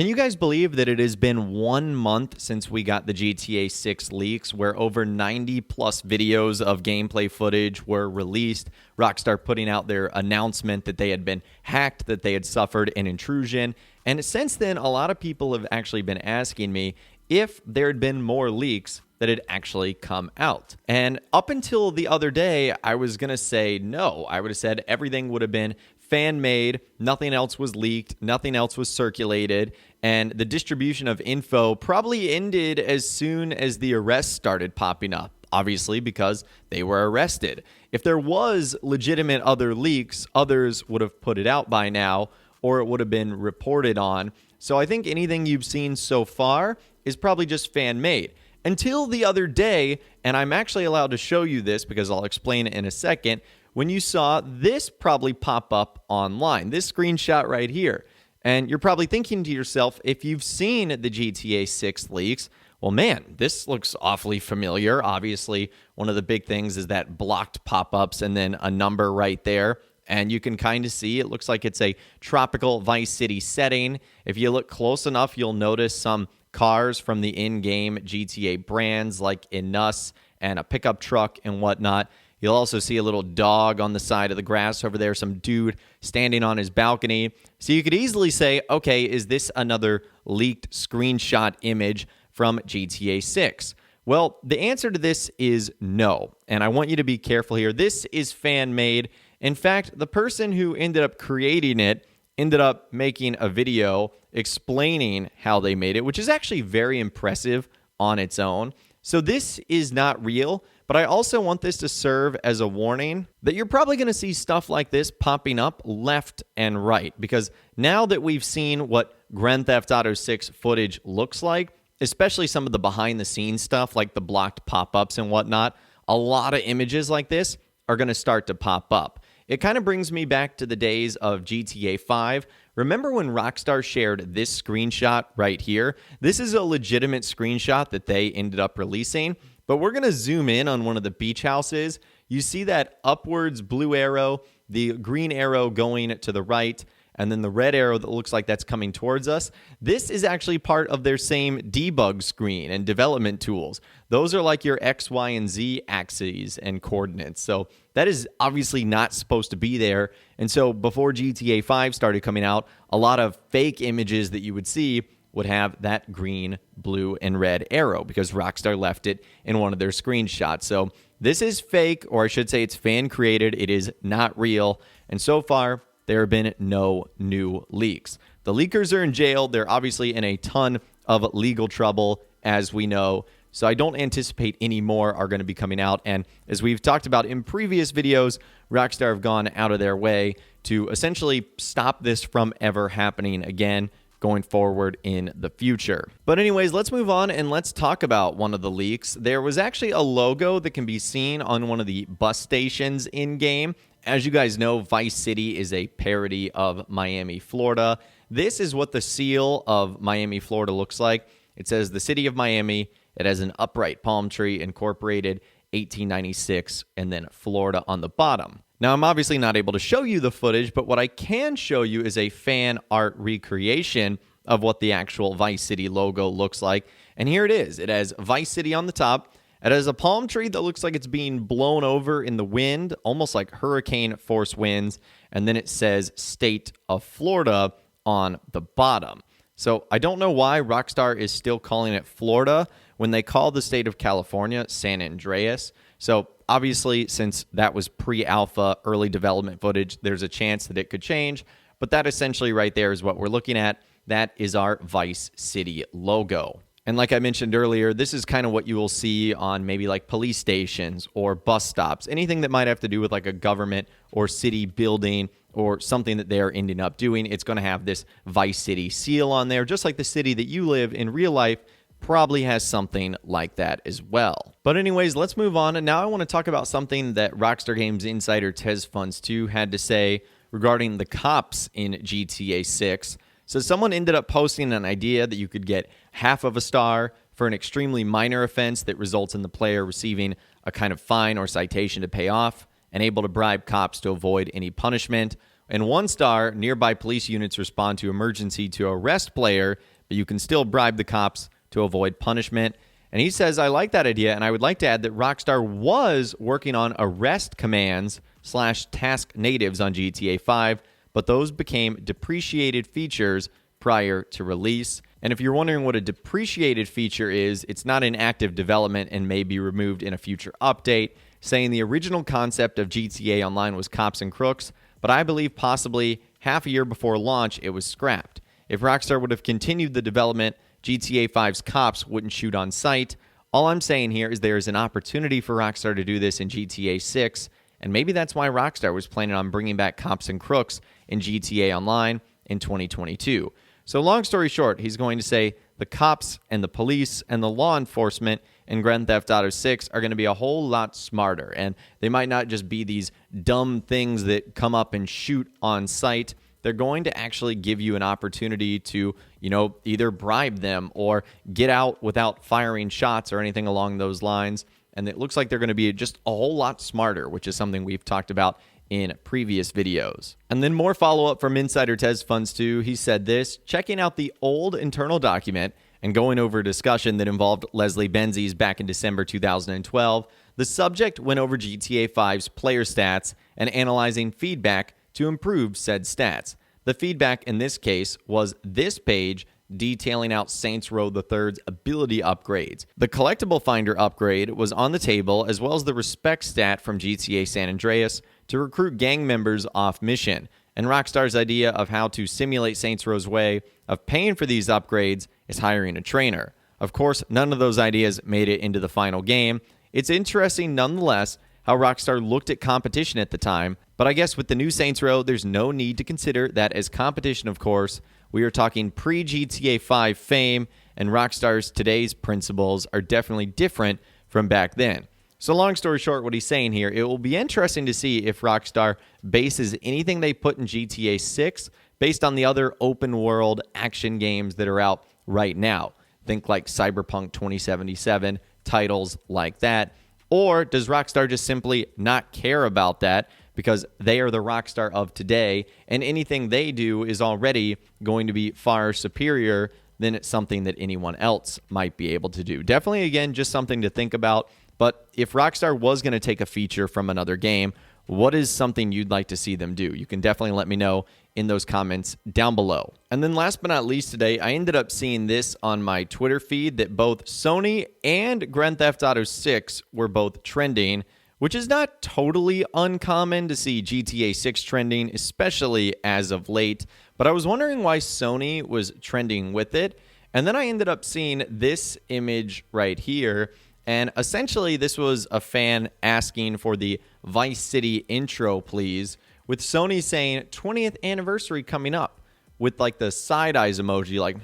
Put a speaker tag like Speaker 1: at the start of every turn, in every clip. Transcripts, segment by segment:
Speaker 1: Can you guys believe that it has been 1 month since we got the GTA 6 leaks, where over 90 plus videos of gameplay footage were released, Rockstar putting out their announcement that they had been hacked, that they had suffered an intrusion, and since then a lot of people have actually been asking me if there had been more leaks that had actually come out. And up until the other day, I was going to say no. I would have said everything would have been fan-made, nothing else was leaked, nothing else was circulated, and the distribution of info probably ended as soon as the arrests started popping up, obviously because they were arrested. If there was legitimate other leaks, others would have put it out by now, or it would have been reported on. So I think anything you've seen so far is probably just fan-made. Until the other day, and I'm actually allowed to show you this because I'll explain it in a second, when you saw this probably pop up online, this screenshot right here. And you're probably thinking to yourself, if you've seen the GTA 6 leaks, well, man, this looks awfully familiar. Obviously, one of the big things is that blocked pop-ups and then a number right there. And you can kind of see it looks like it's a tropical Vice City setting. If you look close enough, you'll notice some cars from the in-game GTA brands like Inus and a pickup truck and whatnot. You'll also see a little dog on the side of the grass over there, some dude standing on his balcony. So you could easily say, okay, is this another leaked screenshot image from GTA 6? Well, the answer to this is no, and I want you to be careful here. This is fan-made. In fact, the person who ended up creating it ended up making a video explaining how they made it, which is actually very impressive on its own. So this is not real, but I also want this to serve as a warning that you're probably going to see stuff like this popping up left and right, because now that we've seen what Grand Theft Auto 6 footage looks like, especially some of the behind-the-scenes stuff like the blocked pop-ups and whatnot, a lot of images like this are going to start to pop up. It kind of brings me back to the days of GTA 5. Remember when Rockstar shared this screenshot right here? This is a legitimate screenshot that they ended up releasing, but we're going to zoom in on one of the beach houses. You see that upwards blue arrow, the green arrow going to the right, and then the red arrow that looks like that's coming towards us. This is actually part of their same debug screen and development tools. Those are like your X, Y, and Z axes and coordinates. So that is obviously not supposed to be there. And so before GTA 5 started coming out, a lot of fake images that you would see would have that green, blue, and red arrow because Rockstar left it in one of their screenshots. So this is fake, or I should say it's fan-created. It is not real. And so far, there have been no new leaks. The leakers are in jail. They're obviously in a ton of legal trouble, as we know. So I don't anticipate any more are going to be coming out. And as we've talked about in previous videos, Rockstar have gone out of their way to essentially stop this from ever happening again going forward in the future. But anyways, let's move on and let's talk about one of the leaks. There was actually a logo that can be seen on one of the bus stations in-game. As you guys know, Vice City is a parody of Miami, Florida. This is what the seal of Miami, Florida looks like. It says the city of Miami. It has an upright palm tree incorporated 1896 and then Florida on the bottom. Now, I'm obviously not able to show you the footage, but what I can show you is a fan art recreation of what the actual Vice City logo looks like. And here it is. It has Vice City on the top. It has a palm tree that looks like it's being blown over in the wind, almost like hurricane force winds. And then it says State of Florida on the bottom. So I don't know why Rockstar is still calling it Florida when they call the state of California San Andreas. So obviously, since that was pre-alpha early development footage, there's a chance that it could change. But that essentially right there is what we're looking at. That is our Vice City logo. And like I mentioned earlier, this is kind of what you will see on maybe like police stations or bus stops, anything that might have to do with like a government or city building or something that they are ending up doing. It's going to have this Vice City seal on there, just like the city that you live in real life probably has something like that as well. But anyways, let's move on. And now I want to talk about something that Rockstar Games insider TezFunds2 had to say regarding the cops in GTA 6. So someone ended up posting an idea that you could get half of a star for an extremely minor offense that results in the player receiving a kind of fine or citation to pay off and able to bribe cops to avoid any punishment, And 1 star, nearby police units respond to emergency to arrest player, but you can still bribe the cops to avoid punishment. And he says, I like that idea, and I would like to add that Rockstar was working on arrest commands / task natives on GTA 5, but those became depreciated features prior to release. And if you're wondering what a depreciated feature is, it's not in active development and may be removed in a future update, saying the original concept of GTA Online was cops and crooks, but I believe possibly half a year before launch it was scrapped. If Rockstar would have continued the development, GTA 5's cops wouldn't shoot on sight. All I'm saying here is there is an opportunity for Rockstar to do this in GTA 6, and maybe that's why Rockstar was planning on bringing back cops and crooks in GTA Online in 2022. So long story short, he's going to say the cops and the police and the law enforcement in Grand Theft Auto 6 are going to be a whole lot smarter, and they might not just be these dumb things that come up and shoot on sight. They're going to actually give you an opportunity to, either bribe them or get out without firing shots or anything along those lines. And it looks like they're going to be just a whole lot smarter, which is something we've talked about in previous videos. And then more follow-up from Insider Tez Funds 2. He said this, checking out the old internal document and going over a discussion that involved Leslie Benzies back in December 2012, the subject went over GTA 5's player stats and analyzing feedback to improve said stats. The feedback in this case was this page detailing out Saints Row III's ability upgrades. The collectible finder upgrade was on the table, as well as the respect stat from GTA San Andreas to recruit gang members off mission. And Rockstar's idea of how to simulate Saints Row's way of paying for these upgrades is hiring a trainer. Of course, none of those ideas made it into the final game. It's interesting nonetheless how Rockstar looked at competition at the time, but I guess with the new Saints Row, there's no need to consider that as competition, of course. We are talking pre-GTA 5 fame, and Rockstar's today's principles are definitely different from back then. So long story short, what he's saying here, it will be interesting to see if Rockstar bases anything they put in GTA 6 based on the other open world action games that are out right now. Think like Cyberpunk 2077, titles like that. Or does Rockstar just simply not care about that because they are the Rockstar of today, and anything they do is already going to be far superior than something that anyone else might be able to do? Definitely, again, just something to think about. But if Rockstar was going to take a feature from another game, what is something you'd like to see them do? You can definitely let me know in those comments down below. And then last but not least today, I ended up seeing this on my Twitter feed that both Sony and Grand Theft Auto 6 were both trending, which is not totally uncommon to see GTA 6 trending, especially as of late. But I was wondering why Sony was trending with it. And then I ended up seeing this image right here. And essentially, this was a fan asking for the Vice City intro, please, with Sony saying 20th anniversary coming up, with like the side eyes emoji, like,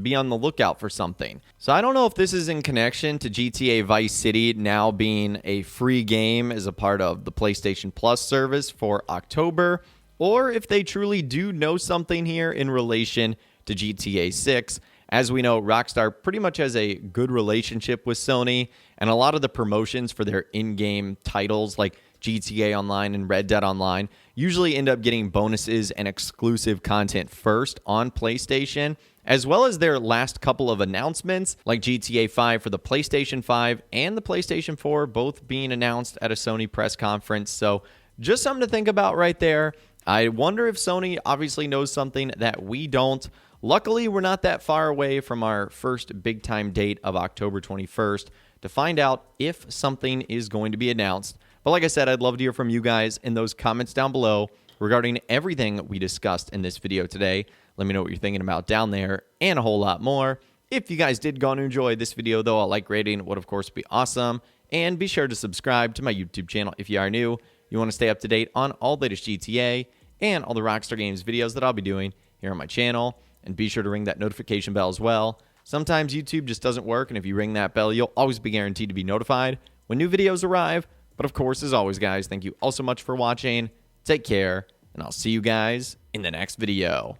Speaker 1: be on the lookout for something. So I don't know if this is in connection to GTA Vice City now being a free game as a part of the PlayStation Plus service for October, or if they truly do know something here in relation to GTA 6. As we know, Rockstar pretty much has a good relationship with Sony, and a lot of the promotions for their in-game titles like GTA Online and Red Dead Online usually end up getting bonuses and exclusive content first on PlayStation, as well as their last couple of announcements like GTA 5 for the PlayStation 5 and the PlayStation 4, both being announced at a Sony press conference. So just something to think about right there. I wonder if Sony obviously knows something that we don't. Luckily, we're not that far away from our first big-time date of October 21st to find out if something is going to be announced. But like I said, I'd love to hear from you guys in those comments down below regarding everything we discussed in this video today. Let me know what you're thinking about down there and a whole lot more. If you guys did go and enjoy this video, though, a like rating would, of course, be awesome. And be sure to subscribe to my YouTube channel if you are new. You want to stay up to date on all the latest GTA and all the Rockstar Games videos that I'll be doing here on my channel. And be sure to ring that notification bell as well. Sometimes YouTube just doesn't work, and if you ring that bell, you'll always be guaranteed to be notified when new videos arrive. But of course, as always, guys, thank you all so much for watching. Take care, and I'll see you guys in the next video.